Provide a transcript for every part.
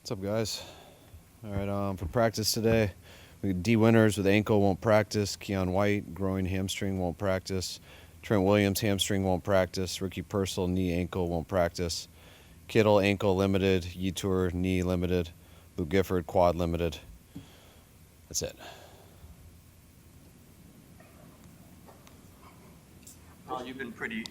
What's up, guys? All right, for practice today, Dee Winters with ankle won't practice. Keon White, groin hamstring, won't practice. Trent Williams, hamstring, won't practice. Ricky Pearsall, knee, ankle, won't practice. Kittle, ankle, limited. Yetur, knee, limited. Luke Gifford, quad, limited. That's it. You've been pretty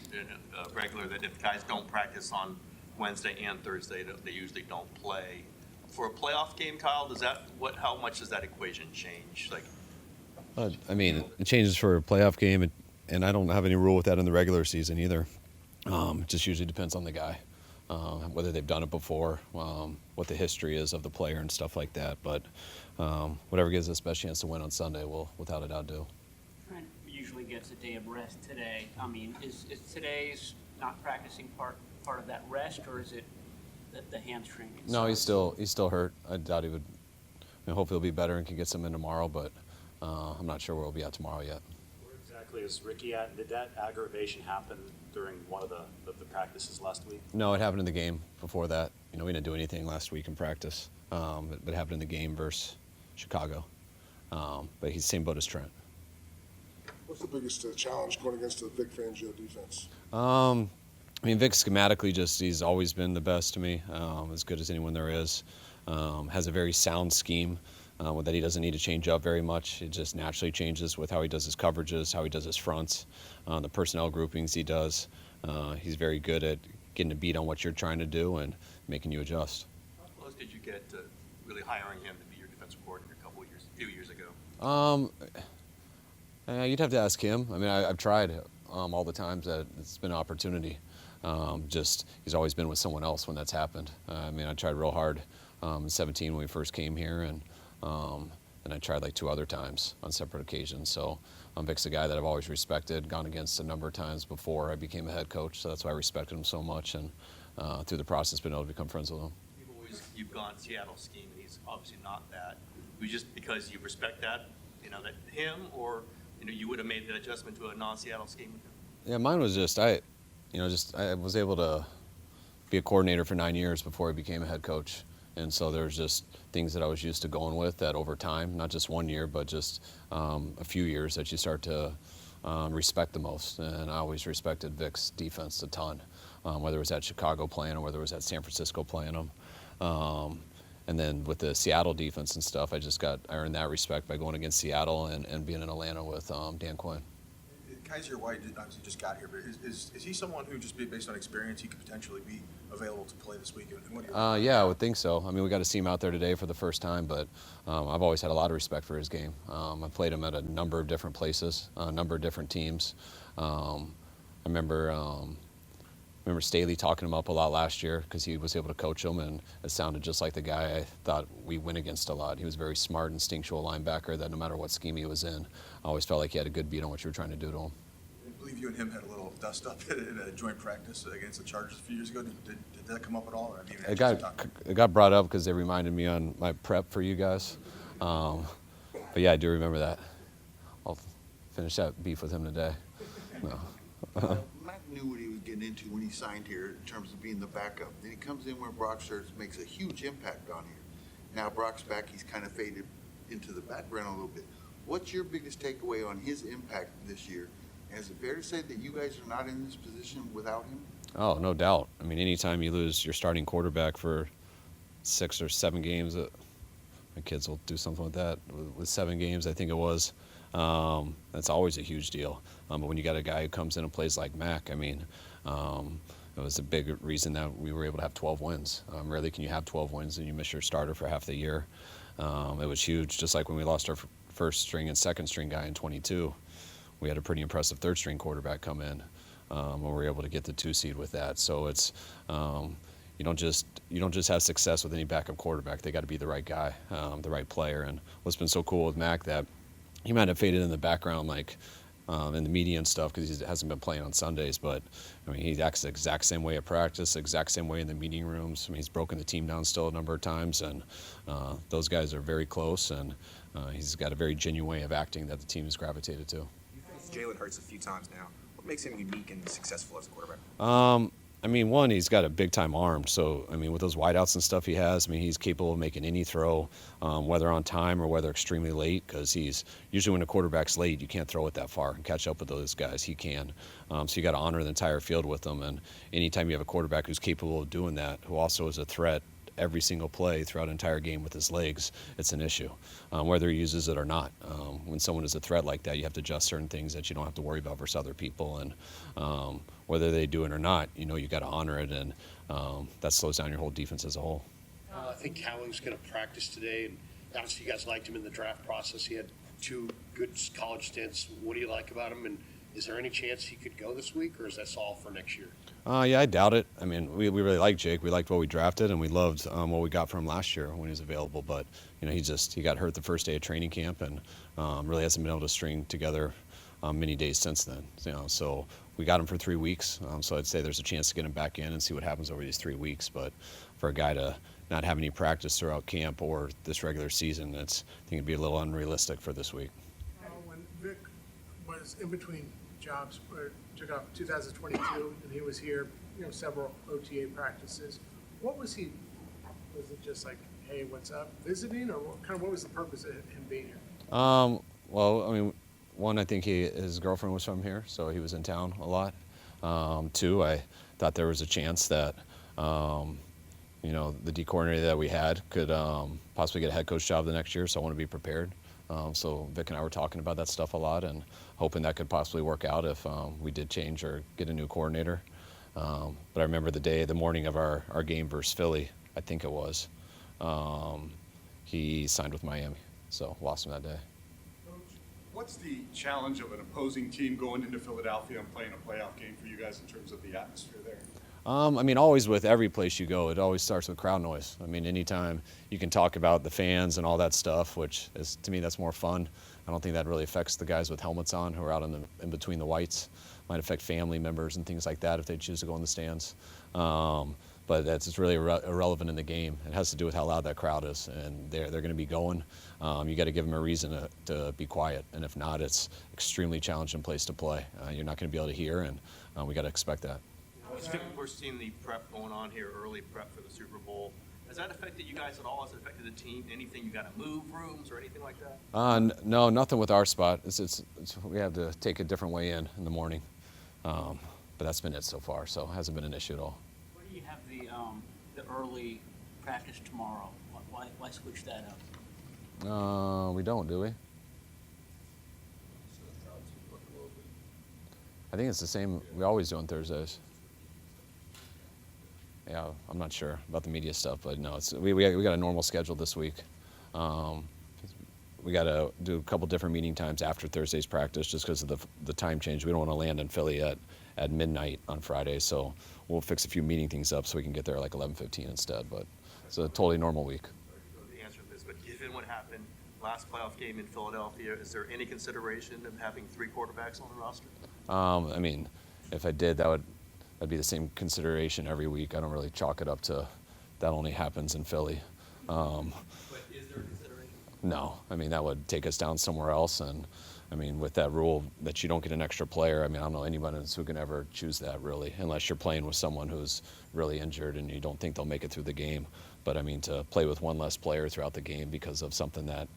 regular that if guys don't practice on Wednesday and Thursday, they usually don't play. For a playoff game, Kyle, how much does that equation change? It changes for a playoff game, and I don't have any rule with that in the regular season either. It just usually depends on the guy, whether they've done it before, what the history is of the player and stuff like that. But whatever gives us the best chance to win on Sunday, we'll without a doubt do. Trent usually gets a day of rest today. Is today's not practicing part of that rest, or is it the hamstring itself? No, he's still hurt. I doubt he would. Hopefully he'll be better and can get some in tomorrow, but I'm not sure where he'll be at tomorrow yet. Where exactly is Ricky at? Did that aggravation happen during one of the practices last week? No, it happened in the game before that. We didn't do anything last week in practice. It happened in the game versus Chicago. But he's the same boat as Trent. What's the biggest challenge going against the Vic Fangio defense? Vic schematically he's always been the best to me, as good as anyone there is. Has a very sound scheme that he doesn't need to change up very much. It just naturally changes with how he does his coverages, how he does his fronts, the personnel groupings he does. He's very good at getting a beat on what you're trying to do and making you adjust. How close did you get to really hiring him to be your defensive coordinator a few years ago? You'd have to ask him. I've tried all the times that it's been an opportunity. He's always been with someone else when that's happened. I tried real hard in 17 when we first came here, and I tried like 2 other times on separate occasions. So Vic's a guy that I've always respected, gone against a number of times before I became a head coach. So that's why I respected him so much, and through the process, been able to become friends with him. You've gone Seattle scheme, and he's obviously not that. Was just because you respect that, that him, or you would have made the adjustment to a non-Seattle scheme with him? Yeah, mine was I was able to be a coordinator for 9 years before I became a head coach. And so there's just things that I was used to going with that over time, not just 1 year, but just a few years that you start to respect the most. And I always respected Vic's defense a ton, whether it was at Chicago playing or whether it was at San Francisco playing them. And then with the Seattle defense and stuff, I earned that respect by going against Seattle and being in Atlanta with Dan Quinn. Kaiser White obviously just got here, but is he someone who, just based on experience, he could potentially be available to play this week? Yeah, I would think so. We got to see him out there today for the first time, but I've always had a lot of respect for his game. I've played him at a number of different places, a number of different teams. I remember Staley talking him up a lot last year because he was able to coach him, and it sounded just like the guy I thought we win against a lot. He was a very smart, instinctual linebacker that no matter what scheme he was in, I always felt like he had a good beat on what you were trying to do to him. I believe you and him had a little dust-up in a joint practice against the Chargers a few years ago. Did that come up at all? Or It got brought up because they reminded me on my prep for you guys. But yeah, I do remember that. I'll finish that beef with him today. No. Matt knew what he was getting into when he signed here in terms of being the backup. Then he comes in where Brock starts, makes a huge impact on here. Now Brock's back, he's kind of faded into the background a little bit. What's your biggest takeaway on his impact this year? And is it fair to say that you guys are not in this position without him? Oh, no doubt. Anytime you lose your starting quarterback for 6 or 7 games, my kids will do something with that. With 7 games, I think it was. That's always a huge deal. But when you got a guy who comes in and plays like Mac, it was a big reason that we were able to have 12 wins. Rarely can you have 12 wins and you miss your starter for half the year. It was huge, just like when we lost our first string and second string guy in 22. We had a pretty impressive third string quarterback come in, and we were able to get the 2 seed with that. So it's you don't just have success with any backup quarterback. They got to be the right guy, the right player. And what's been so cool with Mac that he might have faded in the background, like in the media and stuff, because he hasn't been playing on Sundays. But he acts the exact same way at practice, the exact same way in the meeting rooms. He's broken the team down still a number of times, and those guys are very close. And he's got a very genuine way of acting that the team has gravitated to. Jalen Hurts a few times now. What makes him unique and successful as a quarterback? I mean, one, he's got a big-time arm. So, I mean, with those wideouts and stuff he has, I mean, he's capable of making any throw, whether on time or whether extremely late, because he's usually when a quarterback's late, you can't throw it that far and catch up with those guys. He can. So you got to honor the entire field with them. And anytime you have a quarterback who's capable of doing that, who also is a threat every single play throughout an entire game with his legs, it's an issue, whether he uses it or not. When someone is a threat like that, you have to adjust certain things that you don't have to worry about versus other people. And whether they do it or not, you got to honor it, and that slows down your whole defense as a whole. I think Cowling's going to practice today, and obviously you guys liked him in the draft process. He had 2 good college stints. What do you like about him, and is there any chance he could go this week, or is that all for next year? Yeah, I doubt it. I mean, we really like Jake. We liked what we drafted, and we loved what we got from him last year when he was available. But he got hurt the first day of training camp, and really hasn't been able to string together many days since then. So we got him for 3 weeks. So I'd say there's a chance to get him back in and see what happens over these 3 weeks. But for a guy to not have any practice throughout camp or this regular season, I think it'd be a little unrealistic for this week. When Vic was in between jobs, or took off 2022, and he was here, several OTA practices. What was he? Was it just like, hey, what's up, visiting, or what was the purpose of him being here? Well, I mean, one, I think his girlfriend was from here, so he was in town a lot. 2, I thought there was a chance that the D coordinator that we had could possibly get a head coach job the next year, so I want to be prepared. So Vic and I were talking about that stuff a lot and hoping that could possibly work out if we did change or get a new coordinator. But I remember the morning of our game versus Philly, I think it was, he signed with Miami, so lost him that day. What's the challenge of an opposing team going into Philadelphia and playing a playoff game for you guys in terms of the atmosphere there? I mean, always with every place you go, it always starts with crowd noise. I mean, anytime you can talk about the fans and all that stuff, which is, to me, that's more fun. I don't think that really affects the guys with helmets on who are out in between the whites. Might affect family members and things like that if they choose to go in the stands. But that's really irrelevant in the game. It has to do with how loud that crowd is, and they're going to be going. You got to give them a reason to be quiet, and if not, it's extremely challenging place to play. You're not going to be able to hear, and we got to expect that. We're seeing the prep going on here, early prep for the Super Bowl. Has that affected you guys at all? Has it affected the team? Anything you got to move rooms or anything like that? No, nothing with our spot. We have to take a different way in the morning, but that's been it so far. So it hasn't been an issue at all. Where do you have the early practice tomorrow? Why switch that up? We don't, do we? I think it's the same. We always do on Thursdays. Yeah, I'm not sure about the media stuff, but no, we got a normal schedule this week. We got to do a couple different meeting times after Thursday's practice just because of the time change. We don't want to land in Philly at midnight on Friday, so we'll fix a few meeting things up so we can get there like 11:15 instead. But it's a totally normal week. The answer to this, but given what happened last playoff game in Philadelphia, is there any consideration of having 3 quarterbacks on the roster? I mean, if I did, that'd be the same consideration every week. I don't really chalk it up to that only happens in Philly. But is there a consideration? No, I mean, that would take us down somewhere else. And I mean, with that rule that you don't get an extra player, I mean, I don't know anybody who can ever choose that really, unless you're playing with someone who's really injured and you don't think they'll make it through the game. But I mean, to play with one less player throughout the game because of something that,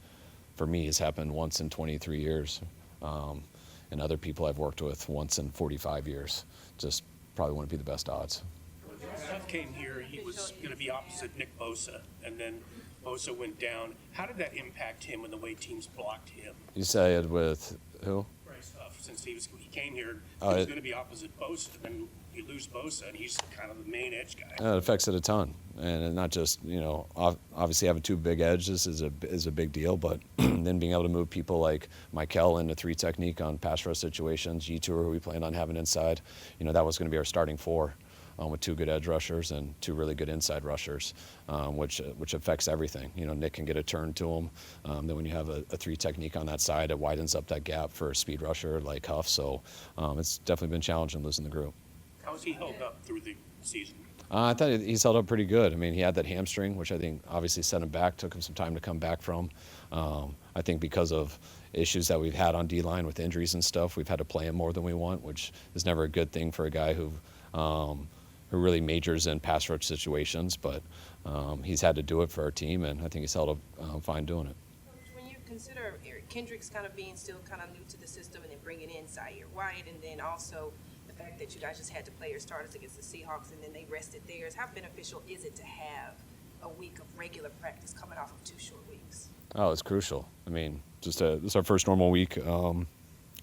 for me, has happened once in 23 years, and other people I've worked with once in 45 years, just probably wouldn't be the best odds. When Seth came here, he was going to be opposite Nick Bosa, and then Bosa went down. How did that impact him and the way teams blocked him? You said with who? Bryce Huff, since he came here, he was going to be opposite Bosa, and then you lose Bosa, and he's kind of the main edge guy. It affects it a ton, and not just obviously having 2 big edges is a big deal, but then being able to move people like Michael into 3 technique on pass rush situations, G-Tour, who we planned on having inside, that was going to be our starting 4. With 2 good edge rushers and 2 really good inside rushers, which affects everything. Nick can get a turn to him. Then when you have a 3 technique on that side, it widens up that gap for a speed rusher like Huff. So it's definitely been challenging losing the group. How has he held up through the season? I thought he's held up pretty good. I mean, he had that hamstring, which I think obviously set him back, took him some time to come back from. I think because of issues that we've had on D-line with injuries and stuff, we've had to play him more than we want, which is never a good thing for a guy who who really majors in pass rush situations, but he's had to do it for our team, and I think he's held up fine doing it. When you consider Eric Kendricks kind of being still kind of new to the system and then bringing in Zaire White, and then also the fact that you guys just had to play your starters against the Seahawks and then they rested theirs, how beneficial is it to have a week of regular practice coming off of 2 short weeks? Oh, it's crucial. I mean, this is our first normal week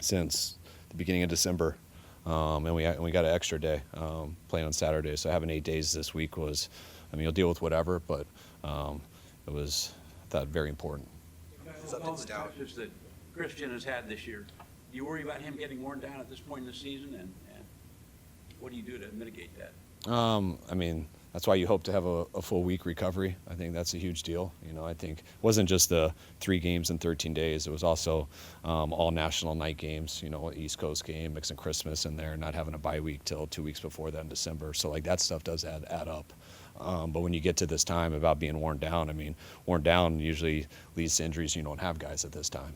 since the beginning of December, and we got an extra day playing on Saturday. So having 8 days this week was, I mean, you'll deal with whatever, but it was, I thought, very important. All the touches that Christian has had this year, do you worry about him getting worn down at this point in the season, and what do you do to mitigate that? I mean, that's why you hope to have a full week recovery. I think that's a huge deal. You know, I think it wasn't just the 3 games in 13 days. It was also all national night games, you know, East Coast game, mixing Christmas in there, not having a bye week till 2 weeks before that in December. So, like, that stuff does add up. But when you get to this time about being worn down, I mean, worn down usually leads to injuries. You don't have guys at this time.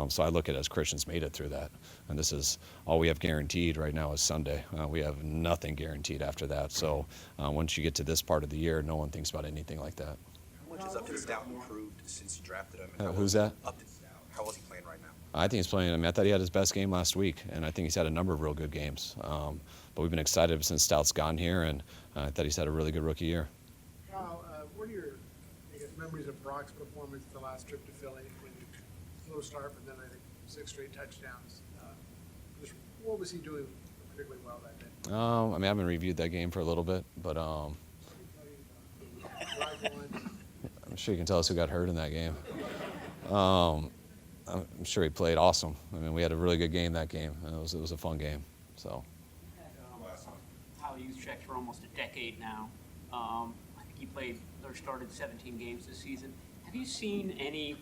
So I look at it as Christian's made it through that. And this is all we have guaranteed right now is Sunday. We have nothing guaranteed after that. So once you get to this part of the year, no one thinks about anything like that. How much has Upton Stout improved since you drafted him? Who's that? Upton Stout. How was he playing right now? I think he's playing. I mean, I thought he had his best game last week, and I think he's had a number of real good games. But we've been excited since Stout's gone here, and I thought he's had a really good rookie year. Kyle, what are your, I guess, memories of Brock's performance the last trip to Philly when you slow start, but then I think 6 straight touchdowns? Just what was he doing particularly well that day? I mean, I haven't reviewed that game for a little bit, but I'm sure you can tell us who got hurt in that game. I'm sure he played awesome. I mean, we had a really good game that game. It was a fun game. So. Kyle Juszczyk's for almost a decade now. I think he played or started 17 games this season. Have you seen any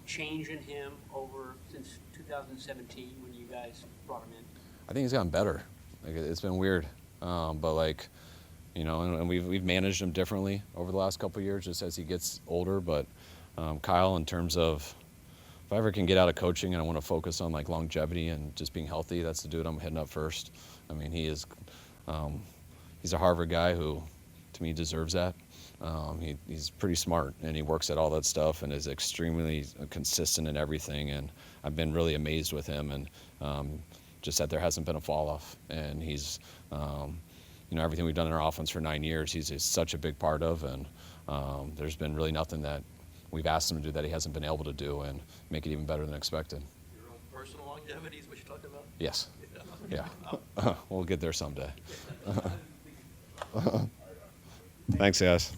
change in him since 2017 when you guys brought him in? I think he's gotten better. Like, it's been weird, but like, you know, and we've managed him differently over the last couple of years, just as he gets older. But Kyle, in terms of, if I ever can get out of coaching and I want to focus on like longevity and just being healthy, that's the dude I'm hitting up first. I mean, he's a Harvard guy who, to me, deserves that. He's pretty smart, and he works at all that stuff and is extremely consistent in everything. And I've been really amazed with him, and just that there hasn't been a fall off. And he's, you know, everything we've done in our offense for 9 years, he's such a big part of. And there's been really nothing that we've asked him to do that he hasn't been able to do and make it even better than expected. Your own personal longevity is what you're talking about? Yes. Yeah. We'll get there someday. Thanks, guys.